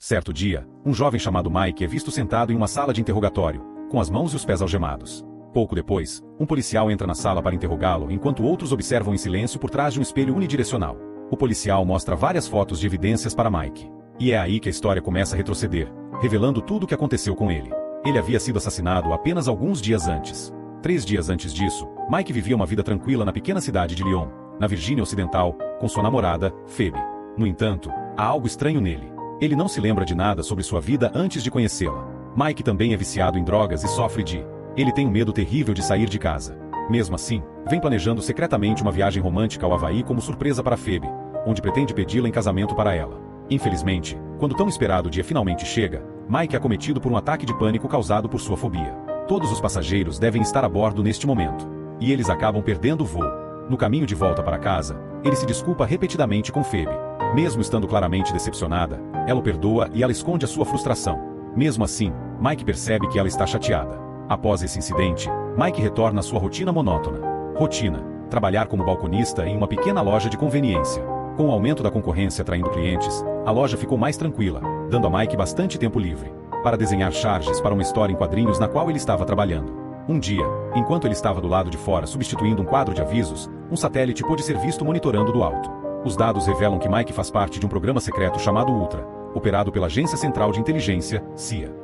Certo dia, um jovem chamado Mike é visto sentado em uma sala de interrogatório, com as mãos e os pés algemados. Pouco depois, um policial entra na sala para interrogá-lo enquanto outros observam em silêncio por trás de um espelho unidirecional. O policial mostra várias fotos de evidências para Mike. E é aí que a história começa a retroceder, revelando tudo o que aconteceu com ele. Ele havia sido assassinado apenas alguns dias antes. 3 dias antes disso, Mike vivia uma vida tranquila na pequena cidade de Lyon, na Virgínia Ocidental, com sua namorada, Phoebe. No entanto, há algo estranho nele. Ele não se lembra de nada sobre sua vida antes de conhecê-la. Mike também é viciado em drogas e sofre de... Ele tem um medo terrível de sair de casa. Mesmo assim, vem planejando secretamente uma viagem romântica ao Havaí como surpresa para Phoebe, onde pretende pedi-la em casamento para ela. Infelizmente, quando tão esperado dia finalmente chega, Mike é acometido por um ataque de pânico causado por sua fobia. Todos os passageiros devem estar a bordo neste momento. E eles acabam perdendo o voo. No caminho de volta para casa, ele se desculpa repetidamente com Phoebe. Mesmo estando claramente decepcionada, ela o perdoa e ela esconde a sua frustração. Mesmo assim, Mike percebe que ela está chateada. Após esse incidente, Mike retorna à sua rotina monótona. Rotina: trabalhar como balconista em uma pequena loja de conveniência. Com o aumento da concorrência atraindo clientes, a loja ficou mais tranquila, dando a Mike bastante tempo livre para desenhar charges para uma história em quadrinhos na qual ele estava trabalhando. Um dia, enquanto ele estava do lado de fora substituindo um quadro de avisos, um satélite pôde ser visto monitorando do alto. Os dados revelam que Mike faz parte de um programa secreto chamado Ultra, operado pela Agência Central de Inteligência, CIA.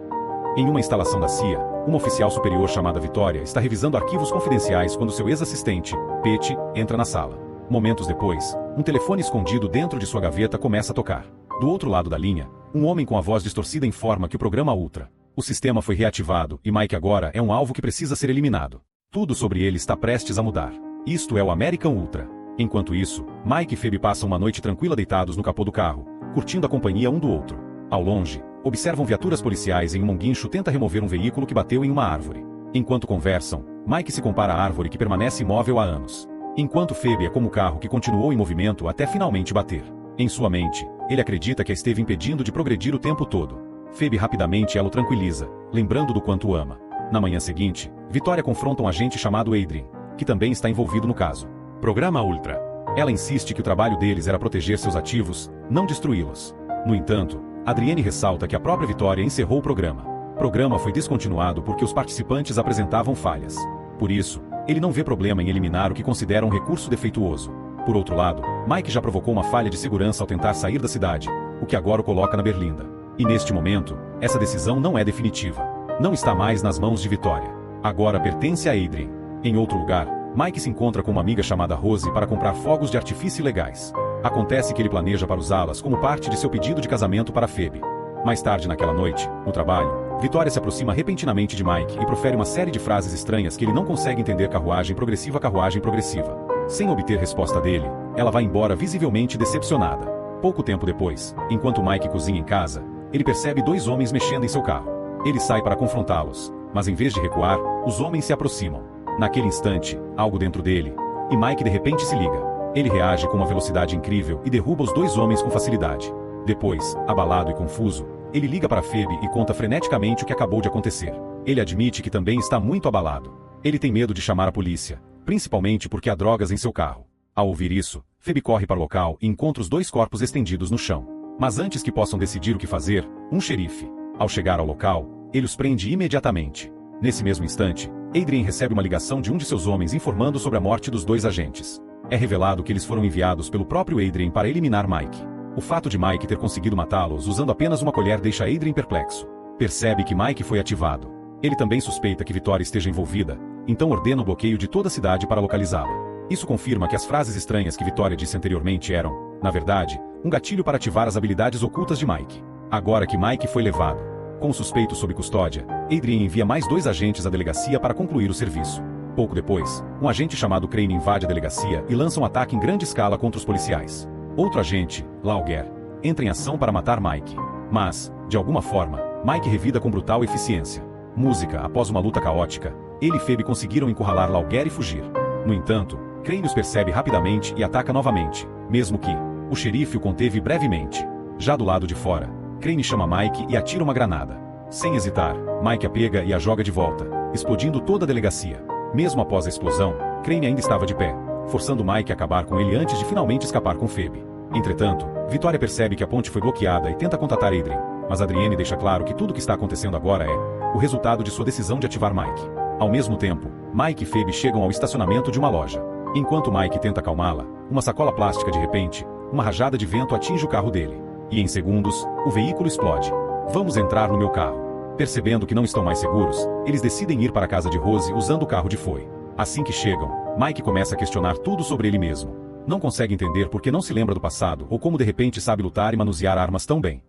Em uma instalação da CIA, uma oficial superior chamada Vitória está revisando arquivos confidenciais quando seu ex-assistente, Pete, entra na sala. Momentos depois, um telefone escondido dentro de sua gaveta começa a tocar. Do outro lado da linha, um homem com a voz distorcida informa que o programa Ultra. O sistema foi reativado e Mike agora é um alvo que precisa ser eliminado. Tudo sobre ele está prestes a mudar. Isto é o American Ultra. Enquanto isso, Mike e Phoebe passam uma noite tranquila deitados no capô do carro, curtindo a companhia um do outro. Ao longe, observam viaturas policiais em um guincho tenta remover um veículo que bateu em uma árvore. Enquanto conversam, Mike se compara à árvore que permanece imóvel há anos. Enquanto Phoebe é como o carro que continuou em movimento até finalmente bater. Em sua mente, ele acredita que a esteve impedindo de progredir o tempo todo. Phoebe rapidamente ela o tranquiliza, lembrando do quanto o ama. Na manhã seguinte, Vitória confronta um agente chamado Adrian, que também está envolvido no caso. Programa Ultra. Ela insiste que o trabalho deles era proteger seus ativos, não destruí-los. No entanto, Adrienne ressalta que a própria Vitória encerrou o programa. O programa foi descontinuado porque os participantes apresentavam falhas. Por isso, ele não vê problema em eliminar o que considera um recurso defeituoso. Por outro lado, Mike já provocou uma falha de segurança ao tentar sair da cidade, o que agora o coloca na berlinda. E neste momento, essa decisão não é definitiva. Não está mais nas mãos de Vitória. Agora pertence a Adrian. Em outro lugar, Mike se encontra com uma amiga chamada Rose para comprar fogos de artifício ilegais. Acontece que ele planeja para usá-las como parte de seu pedido de casamento para Phoebe. Mais tarde naquela noite, no trabalho, Vitória se aproxima repentinamente de Mike e profere uma série de frases estranhas que ele não consegue entender. Carruagem progressiva, carruagem progressiva. Sem obter resposta dele, ela vai embora visivelmente decepcionada. Pouco tempo depois, enquanto Mike cozinha em casa, ele percebe 2 homens mexendo em seu carro. Ele sai para confrontá-los, mas em vez de recuar, os homens se aproximam. Naquele instante, algo dentro dele, e Mike de repente se liga. Ele reage com uma velocidade incrível e derruba os 2 homens com facilidade. Depois, abalado e confuso, ele liga para Phoebe e conta freneticamente o que acabou de acontecer. Ele admite que também está muito abalado. Ele tem medo de chamar a polícia, principalmente porque há drogas em seu carro. Ao ouvir isso, Phoebe corre para o local e encontra os 2 corpos estendidos no chão. Mas antes que possam decidir o que fazer, um xerife, ao chegar ao local, ele os prende imediatamente. Nesse mesmo instante, Adrian recebe uma ligação de um de seus homens informando sobre a morte dos 2 agentes. É revelado que eles foram enviados pelo próprio Adrian para eliminar Mike. O fato de Mike ter conseguido matá-los usando apenas uma colher deixa Adrian perplexo. Percebe que Mike foi ativado. Ele também suspeita que Vitória esteja envolvida, então ordena o bloqueio de toda a cidade para localizá-la. Isso confirma que as frases estranhas que Vitória disse anteriormente eram, na verdade, um gatilho para ativar as habilidades ocultas de Mike. Agora que Mike foi levado com o suspeito sob custódia, Adrian envia mais 2 agentes à delegacia para concluir o serviço. Pouco depois, um agente chamado Crane invade a delegacia e lança um ataque em grande escala contra os policiais. Outro agente, Lauger, entra em ação para matar Mike. Mas, de alguma forma, Mike revida com brutal eficiência. Música: após uma luta caótica, ele e Phoebe conseguiram encurralar Lauger e fugir. No entanto, Crane os percebe rapidamente e ataca novamente, mesmo que o xerife o conteve brevemente. Já do lado de fora, Crane chama Mike e atira uma granada. Sem hesitar, Mike a pega e a joga de volta, explodindo toda a delegacia. Mesmo após a explosão, Crane ainda estava de pé, forçando Mike a acabar com ele antes de finalmente escapar com Phoebe. Entretanto, Vitória percebe que a ponte foi bloqueada e tenta contatar Adrian, mas Adrienne deixa claro que tudo o que está acontecendo agora é o resultado de sua decisão de ativar Mike. Ao mesmo tempo, Mike e Phoebe chegam ao estacionamento de uma loja. Enquanto Mike tenta acalmá-la, uma sacola plástica de repente, uma rajada de vento atinge o carro dele. E em segundos, o veículo explode. Vamos entrar no meu carro. Percebendo que não estão mais seguros, eles decidem ir para a casa de Rose usando o carro de foi. Assim que chegam, Mike começa a questionar tudo sobre ele mesmo. Não consegue entender por que não se lembra do passado ou como de repente sabe lutar e manusear armas tão bem.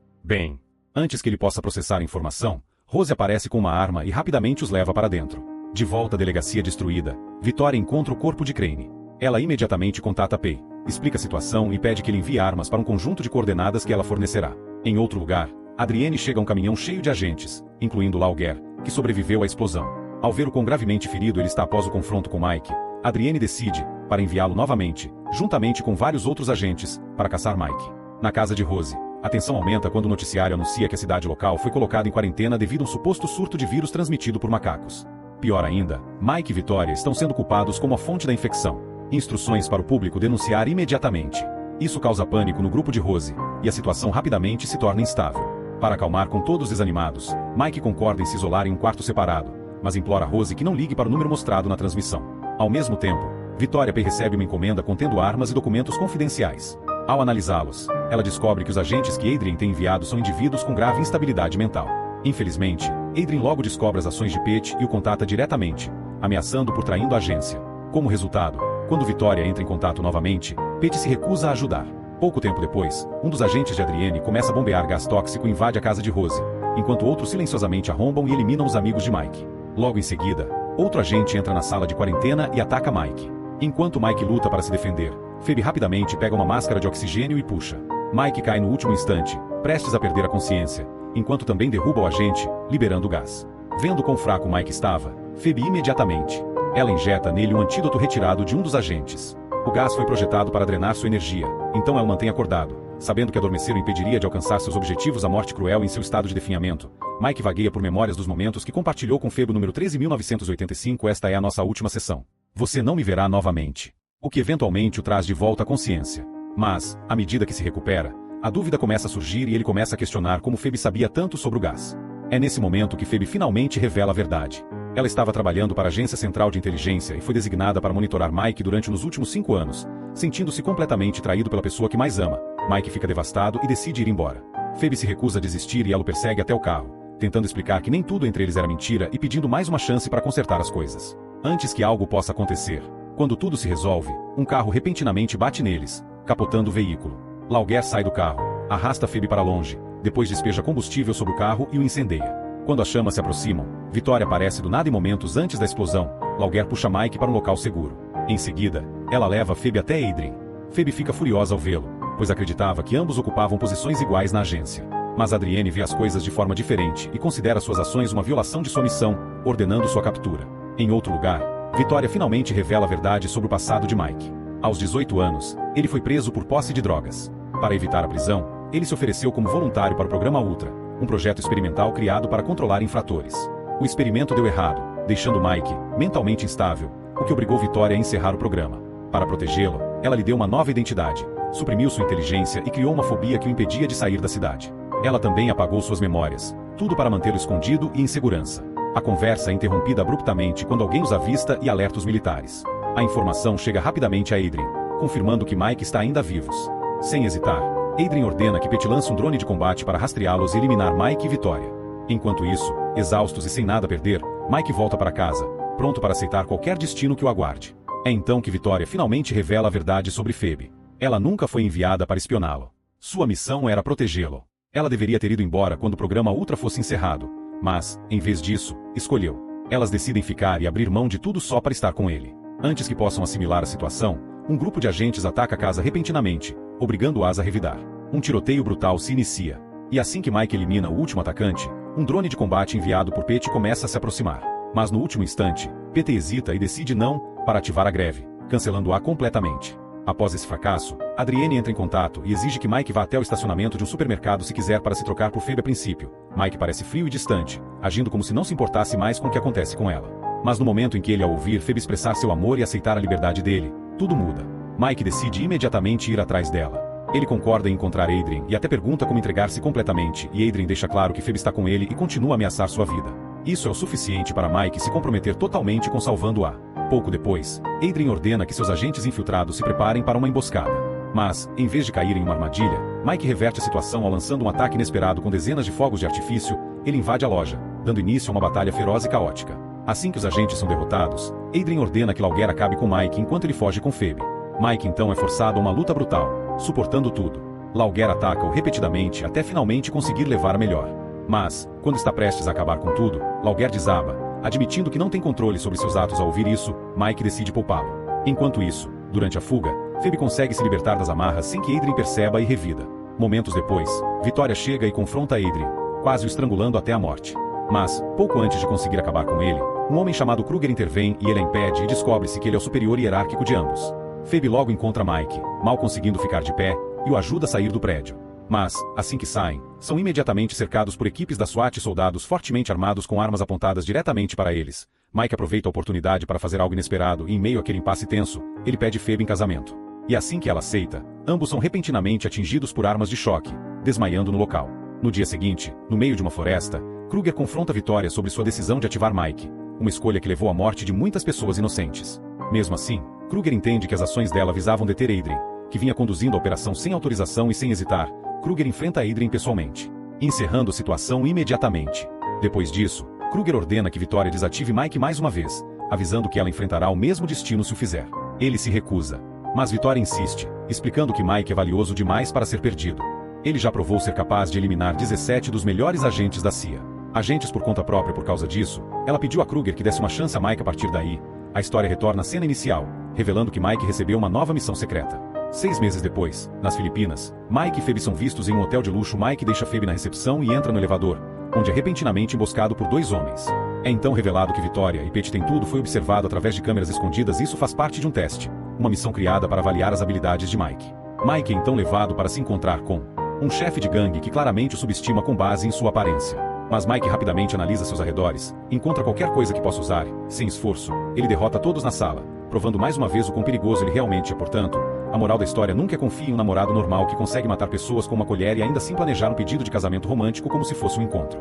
Antes que ele possa processar a informação, Rose aparece com uma arma e rapidamente os leva para dentro. De volta à delegacia destruída, Victoria encontra o corpo de Crane. Ela imediatamente contata Pei, explica a situação e pede que ele envie armas para um conjunto de coordenadas que ela fornecerá. Em outro lugar, Adrienne chega a um caminhão cheio de agentes, incluindo Lauger, que sobreviveu à explosão. Ao ver o quão gravemente ferido ele está após o confronto com Mike, Adrienne decide, para enviá-lo novamente, juntamente com vários outros agentes, para caçar Mike. Na casa de Rose, a tensão aumenta quando o noticiário anuncia que a cidade local foi colocada em quarentena devido a um suposto surto de vírus transmitido por macacos. Pior ainda, Mike e Victoria estão sendo culpados como a fonte da infecção. Instruções para o público denunciar imediatamente. Isso causa pânico no grupo de Rose, e a situação rapidamente se torna instável. Para acalmar com todos desanimados, Mike concorda em se isolar em um quarto separado, mas implora a Rose que não ligue para o número mostrado na transmissão. Ao mesmo tempo, Victoria Pei recebe uma encomenda contendo armas e documentos confidenciais. Ao analisá-los, ela descobre que os agentes que Adrienne tem enviado são indivíduos com grave instabilidade mental. Infelizmente, Adrienne logo descobre as ações de Pete e o contata diretamente, ameaçando por traindo a agência. Como resultado, quando Victoria entra em contato novamente, Pete se recusa a ajudar. Pouco tempo depois, um dos agentes de Adrienne começa a bombear gás tóxico e invade a casa de Rose, enquanto outros silenciosamente arrombam e eliminam os amigos de Mike. Logo em seguida, outro agente entra na sala de quarentena e ataca Mike. Enquanto Mike luta para se defender, Phoebe rapidamente pega uma máscara de oxigênio e puxa. Mike cai no último instante, prestes a perder a consciência, enquanto também derruba o agente, liberando o gás. Vendo quão fraco Mike estava, Phoebe imediatamente. Ela injeta nele um antídoto retirado de um dos agentes. O gás foi projetado para drenar sua energia, então ela o mantém acordado. Sabendo que adormecer o impediria de alcançar seus objetivos a morte cruel em seu estado de definhamento, Mike vagueia por memórias dos momentos que compartilhou com Phoebe número 13.985. Esta é a nossa última sessão. Você não me verá novamente. O que eventualmente o traz de volta à consciência. Mas, à medida que se recupera, a dúvida começa a surgir e ele começa a questionar como Phoebe sabia tanto sobre o gás. É nesse momento que Phoebe finalmente revela a verdade. Ela estava trabalhando para a Agência Central de Inteligência e foi designada para monitorar Mike durante os últimos 5 anos, sentindo-se completamente traído pela pessoa que mais ama. Mike fica devastado e decide ir embora. Phoebe se recusa a desistir e ela o persegue até o carro, tentando explicar que nem tudo entre eles era mentira e pedindo mais uma chance para consertar as coisas. Antes que algo possa acontecer, quando tudo se resolve, um carro repentinamente bate neles, capotando o veículo. Lauger sai do carro, arrasta Phoebe para longe, depois despeja combustível sobre o carro e o incendeia. Quando as chamas se aproximam, Victoria aparece do nada e momentos antes da explosão. Lauger puxa Mike para um local seguro. Em seguida, ela leva Phoebe até Adrienne. Phoebe fica furiosa ao vê-lo, pois acreditava que ambos ocupavam posições iguais na agência. Mas Adrienne vê as coisas de forma diferente e considera suas ações uma violação de sua missão, ordenando sua captura. Em outro lugar, Victoria finalmente revela a verdade sobre o passado de Mike. Aos 18 anos, ele foi preso por posse de drogas. Para evitar a prisão, ele se ofereceu como voluntário para o Programa Ultra, um projeto experimental criado para controlar infratores. O experimento deu errado, deixando Mike mentalmente instável, o que obrigou Victoria a encerrar o programa. Para protegê-lo, ela lhe deu uma nova identidade, suprimiu sua inteligência e criou uma fobia que o impedia de sair da cidade. Ela também apagou suas memórias, tudo para mantê-lo escondido e em segurança. A conversa é interrompida abruptamente quando alguém os avista e alerta os militares. A informação chega rapidamente a Adrienne, confirmando que Mike está ainda vivos. Sem hesitar, Adrienne ordena que Pete lance um drone de combate para rastreá-los e eliminar Mike e Victoria. Enquanto isso, exaustos e sem nada a perder, Mike volta para casa, pronto para aceitar qualquer destino que o aguarde. É então que Victoria finalmente revela a verdade sobre Phoebe. Ela nunca foi enviada para espioná-lo. Sua missão era protegê-lo. Ela deveria ter ido embora quando o programa Ultra fosse encerrado, mas, em vez disso, escolheu. Elas decidem ficar e abrir mão de tudo só para estar com ele. Antes que possam assimilar a situação, um grupo de agentes ataca a casa repentinamente, obrigando-as a revidar. Um tiroteio brutal se inicia. E assim que Mike elimina o último atacante, um drone de combate enviado por Pete começa a se aproximar. Mas no último instante, Pete hesita e decide não, para ativar a greve, cancelando-a completamente. Após esse fracasso, Adrienne entra em contato e exige que Mike vá até o estacionamento de um supermercado se quiser para se trocar por Phoebe a princípio. Mike parece frio e distante, agindo como se não se importasse mais com o que acontece com ela. Mas no momento em que ele a ouvir Phoebe expressar seu amor e aceitar a liberdade dele, tudo muda. Mike decide imediatamente ir atrás dela. Ele concorda em encontrar Adrien e até pergunta como entregar-se completamente, e Adrien deixa claro que Phoebe está com ele e continua a ameaçar sua vida. Isso é o suficiente para Mike se comprometer totalmente com salvando-a. Pouco depois, Adrien ordena que seus agentes infiltrados se preparem para uma emboscada. Mas, em vez de cair em uma armadilha, Mike reverte a situação ao lançando um ataque inesperado com dezenas de fogos de artifício. Ele invade a loja, dando início a uma batalha feroz e caótica. Assim que os agentes são derrotados, Adrien ordena que Lauger acabe com Mike enquanto ele foge com Phoebe. Mike então é forçado a uma luta brutal, suportando tudo. Lauger ataca-o repetidamente até finalmente conseguir levar a melhor. Mas, quando está prestes a acabar com tudo, Lauger desaba, admitindo que não tem controle sobre seus atos. Ao ouvir isso, Mike decide poupá-lo. Enquanto isso, durante a fuga, Phoebe consegue se libertar das amarras sem que Adrien perceba e revida. Momentos depois, Victoria chega e confronta Adrien, quase o estrangulando até a morte. Mas, pouco antes de conseguir acabar com ele, um homem chamado Kruger intervém e ele a impede e descobre-se que ele é o superior hierárquico de ambos. Phoebe logo encontra Mike, mal conseguindo ficar de pé, e o ajuda a sair do prédio. Mas, assim que saem, são imediatamente cercados por equipes da SWAT e soldados fortemente armados com armas apontadas diretamente para eles. Mike aproveita a oportunidade para fazer algo inesperado e, em meio àquele impasse tenso, ele pede Phoebe em casamento. E assim que ela aceita, ambos são repentinamente atingidos por armas de choque, desmaiando no local. No dia seguinte, no meio de uma floresta, Kruger confronta Victoria sobre sua decisão de ativar Mike, uma escolha que levou à morte de muitas pessoas inocentes. Mesmo assim, Kruger entende que as ações dela visavam deter Adrien, que vinha conduzindo a operação sem autorização e sem hesitar. Kruger enfrenta Adrien pessoalmente, encerrando a situação imediatamente. Depois disso, Kruger ordena que Victoria desative Mike mais uma vez, avisando que ela enfrentará o mesmo destino se o fizer. Ele se recusa, mas Victoria insiste, explicando que Mike é valioso demais para ser perdido. Ele já provou ser capaz de eliminar 17 dos melhores agentes da CIA. Agentes por conta própria. Por causa disso, ela pediu a Kruger que desse uma chance a Mike a partir daí. A história retorna à cena inicial, revelando que Mike recebeu uma nova missão secreta. 6 meses depois, nas Filipinas, Mike e Phoebe são vistos em um hotel de luxo. Mike deixa Phoebe na recepção e entra no elevador, onde é repentinamente emboscado por 2 homens. É então revelado que Victoria e Pete têm tudo foi observado através de câmeras escondidas. Isso faz parte de um teste, uma missão criada para avaliar as habilidades de Mike. Mike é então levado para se encontrar com um chefe de gangue que claramente o subestima com base em sua aparência. Mas Mike rapidamente analisa seus arredores, encontra qualquer coisa que possa usar, sem esforço, ele derrota todos na sala, provando mais uma vez o quão perigoso ele realmente é. Portanto, a moral da história: nunca confie em um namorado normal que consegue matar pessoas com uma colher e ainda assim planejar um pedido de casamento romântico como se fosse um encontro.